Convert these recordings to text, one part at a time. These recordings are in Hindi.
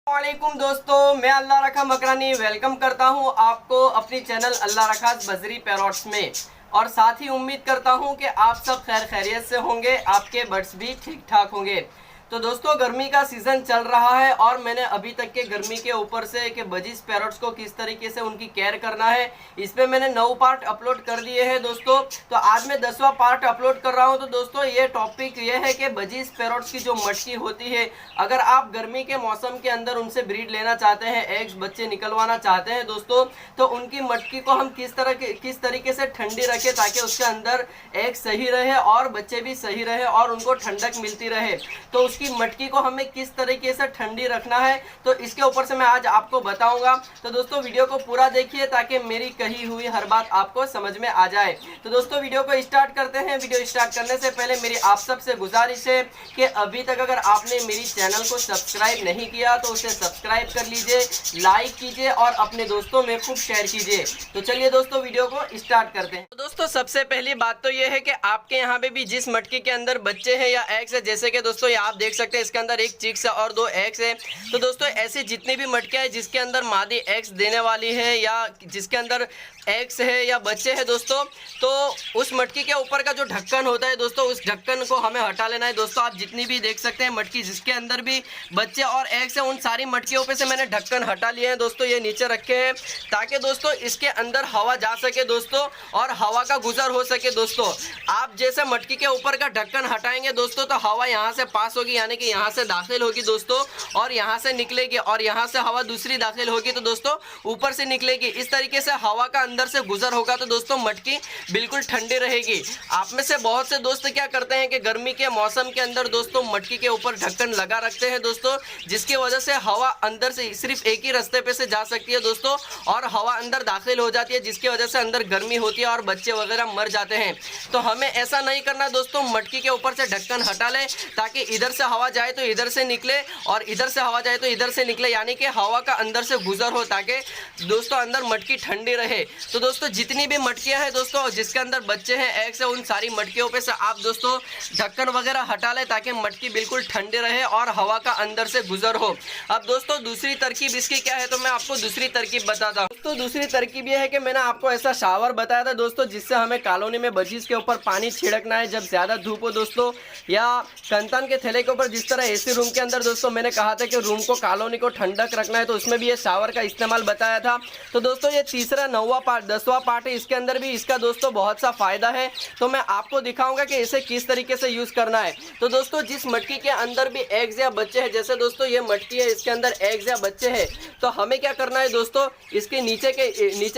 वालेकुम दोस्तों, मैं अल्लाह रखा मकरानी वेलकम करता हूं आपको अपनी चैनल अल्लाह रखा बजरी पैरॉट्स में। और साथ ही उम्मीद करता हूं कि आप सब खैर खैरियत से होंगे, आपके बर्ड्स भी ठीक ठाक होंगे। तो दोस्तों, गर्मी का सीज़न चल रहा है और मैंने अभी तक के गर्मी के ऊपर से कि बजीज पैरॉट्स को किस तरीके से उनकी केयर करना है, इस पर मैंने 9 पार्ट अपलोड कर दिए हैं दोस्तों। तो आज मैं 10वां पार्ट अपलोड कर रहा हूं। तो दोस्तों, ये टॉपिक ये है कि बजीज पैरॉट्स की जो मटकी होती है, अगर आप गर्मी के मौसम के अंदर उनसे ब्रीड लेना चाहते हैं, एग्स बच्चे निकलवाना चाहते हैं दोस्तों, तो उनकी मटकी को हम किस तरीके से ठंडी रखें ताकि उसके अंदर एग सही रहे और बच्चे भी सही रहे और उनको ठंडक मिलती रहे। तो की मटकी को हमें किस तरीके से ठंडी रखना है, तो इसके ऊपर से मैं आज आपको बताऊंगा। तो दोस्तों, वीडियो को पूरा देखिए ताकि मेरी कही हुई हर बात आपको समझ में आ जाए। तो दोस्तों, वीडियो को स्टार्ट करते हैं। वीडियो स्टार्ट करने से पहले मेरी आप सबसे गुजारिश है कि अभी तक अगर आपने मेरी चैनल को सब्सक्राइब नहीं किया तो उसे सब्सक्राइब कर लीजिए, लाइक कीजिए और अपने दोस्तों में खूब शेयर कीजिए। तो चलिए दोस्तों, वीडियो को स्टार्ट करते हैं। तो दोस्तों, सबसे पहली बात तो यह है कि आपके यहाँ पे भी जिस मटकी के अंदर बच्चे हैं या एग्स है, जैसे कि दोस्तों ये आप देख सकते हैं, इसके अंदर एक चिक्स है और 2 एग्स है। तो दोस्तों, ऐसी जितनी भी मटकियां है जिसके अंदर मादी एग्स देने वाली है या जिसके अंदर एग्स है या बच्चे हैं दोस्तों, तो उस मटकी के ऊपर का जो ढक्कन होता है दोस्तों, उस ढक्कन को हमें हटा लेना है दोस्तों। आप जितनी भी देख सकते हैं मटकी जिसके अंदर भी बच्चे और एग्स है, उन सारी मटकियों पे से मैंने ढक्कन हटा लिए हैं दोस्तों। ये नीचे रखे हैं ताकि दोस्तों इसके अंदर हवा जा सके दोस्तों और हवा का गुजर हो सके दोस्तों। आप जैसे मटकी के ऊपर का ढक्कन हटाएंगे दोस्तों, तो हवा यहाँ से पास होगी, यानी कि यहाँ से दाखिल होगी दोस्तों और यहाँ से निकलेगी और यहाँ से हवा दूसरी दाखिल होगी तो दोस्तों ऊपर से निकलेगी। इस तरीके से हवा का अंदर से गुजर होगा तो दोस्तों मटकी बिल्कुल ठंडी रहेगी। आप में से बहुत से दोस्त क्या करते हैं कि गर्मी के मौसम के अंदर दोस्तों मटकी के ऊपर ढक्कन लगा रखते हैं दोस्तों, जिसकी वजह से हवा अंदर से सिर्फ एक ही रास्ते पे से जा सकती है दोस्तों और हवा अंदर दाखिल हो जाती है, जिसकी वजह से अंदर गर्मी होती है और बच्चे वगैरह मर जाते हैं। तो हमें ऐसा नहीं करना दोस्तों, मटकी के ऊपर से ढक्कन हटा लें ताकि इधर से हवा जाए तो इधर से निकले और इधर से हवा जाए तो इधर से निकले, यानी कि हवा का अंदर से गुजर हो ताकि दोस्तों अंदर मटकी ठंडी रहे। तो दोस्तों, जितनी भी मटकियां हैं दोस्तों जिसके अंदर बच्चे हैं, एग्स है, उन सारी मटकियों पे से आप दोस्तों ढक्कन वगैरह हटा लें ताकि मटकी बिल्कुल ठंडी रहे और हवा का अंदर से गुजर हो। अब दोस्तों, दूसरी तरकीब इसकी क्या है, तो मैं आपको दूसरी तरकीब बताता हूँ दोस्तों। दूसरी तरकीब यह है कि मैंने आपको ऐसा शावर बताया था दोस्तों, जिससे हमें कॉलोनी में बजीज के ऊपर पानी छिड़कना है जब ज्यादा धूप हो दोस्तों, या कंतन के थैले के ऊपर जिस तरह एसी रूम के अंदर दोस्तों मैंने कहा था कि रूम को कॉलोनी को ठंडक रखना है, तो उसमें भी ये शावर का इस्तेमाल बताया था। तो दोस्तों, ये तीसरा 9वां पार्ट 10वां पार्ट है, इसके अंदर भी इसका दोस्तों बहुत सा फायदा है। तो मैं आपको दिखाऊंगा कि इसे किस तरीके से यूज करना है। तो दोस्तों, जिस मटकी के अंदर भी एग्स या बच्चे हैं, जैसे दोस्तों ये मटकी है, इसके अंदर एग्स या बच्चे हैं, तो हमें क्या करना है दोस्तों, इसके नीचे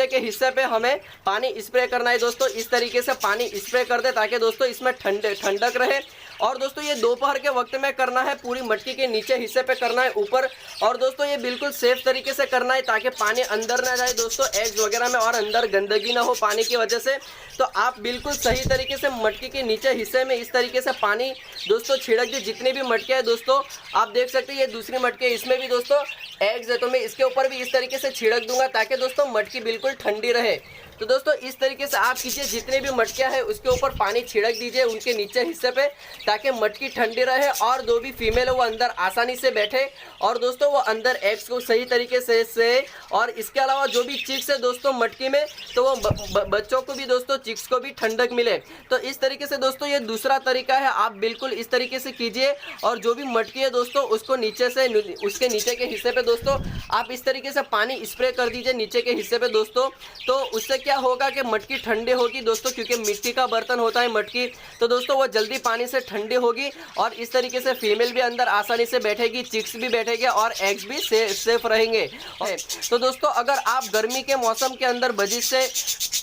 के हिस्से पे हमें पानी स्प्रे करना है दोस्तों। इस तरीके से पानी स्प्रे कर दे ताकि दोस्तों इसमें ठंडक रहे। और दोस्तों, ये दोपहर के वक्त में करना है, पूरी मटकी के नीचे हिस्से पे करना है ऊपर। और दोस्तों, ये बिल्कुल सेफ तरीके से करना है ताकि पानी अंदर ना जाए दोस्तों एग्स वगैरह में और अंदर गंदगी ना हो पानी की वजह से। तो आप बिल्कुल सही तरीके से मटकी के नीचे हिस्से में इस तरीके से पानी दोस्तों छिड़क दी। जितनी भी मटकियाँ है दोस्तों, आप देख सकते हैं ये दूसरी मटकी है, इसमें भी दोस्तों एग्स है, तो मैं इसके ऊपर भी इस तरीके से छिड़क दूंगा ताकि दोस्तों मटकी बिल्कुल ठंडी रहे। तो दोस्तों, इस तरीके से आप कीजिए, जितने भी मटकियां हैं उसके ऊपर पानी छिड़क दीजिए उनके नीचे हिस्से पे ताकि मटकी ठंडी रहे और जो भी फीमेल है वो अंदर आसानी से बैठे और दोस्तों वो अंदर एग्स को सही तरीके से और इसके अलावा जो भी चिक्स है दोस्तों मटकी में, तो वो बच्चों को भी दोस्तों चिक्स को भी ठंडक मिले। तो इस तरीके से दोस्तों ये दूसरा तरीका है, आप बिल्कुल इस तरीके से कीजिए। और जो भी मटकी है दोस्तों उसको नीचे से उसके नीचे के हिस्से पे दोस्तों आप इस तरीके से पानी स्प्रे कर दीजिए नीचे के हिस्से पे दोस्तों। तो उससे क्या होगा कि मटकी ठंडी होगी दोस्तों, क्योंकि मिट्टी का बर्तन होता है मटकी, तो दोस्तों वो जल्दी पानी से ठंडी होगी और इस तरीके से फीमेल भी अंदर आसानी से बैठेगी, चिक्स भी बैठेंगे और एग्स भी सेफ रहेंगे। तो दोस्तों, अगर आप गर्मी के मौसम के अंदर बजीज से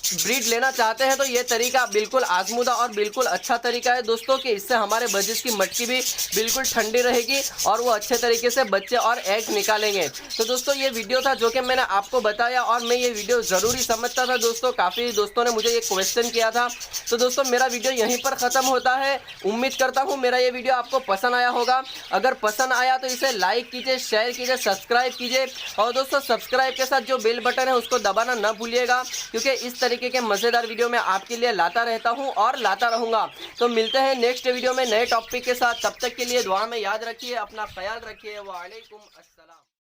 ब्रीड लेना चाहते हैं तो ये तरीका बिल्कुल आजमूदा और बिल्कुल अच्छा तरीका है दोस्तों, कि इससे हमारे बजीज की मटकी भी बिल्कुल ठंडी रहेगी और वो अच्छे तरीके से बच्चे और एग निकालेंगे। तो दोस्तों, ये वीडियो था जो कि मैंने आपको बताया और मैं ये वीडियो ज़रूरी समझता था दोस्तों। काफ़ी दोस्तों ने मुझे ये क्वेश्चन किया था। तो दोस्तों, मेरा वीडियो यहीं पर ख़त्म होता है। उम्मीद करता हूँ मेरा ये वीडियो आपको पसंद आया होगा। अगर पसंद आया तो इसे लाइक कीजिए, शेयर कीजिए, सब्सक्राइब कीजिए और दोस्तों सब्सक्राइब के साथ जो बेल बटन है उसको दबाना ना भूलिएगा, क्योंकि इस तरीके के मज़ेदार वीडियो मैं आपके लिए लाता रहता हूँ और लाता रहूँगा। तो मिलते हैं नेक्स्ट वीडियो में नए टॉपिक के साथ। तब तक के लिए दुआ में याद रखिए, अपना ख्याल रखिए। वालेकुम अस्सलाम।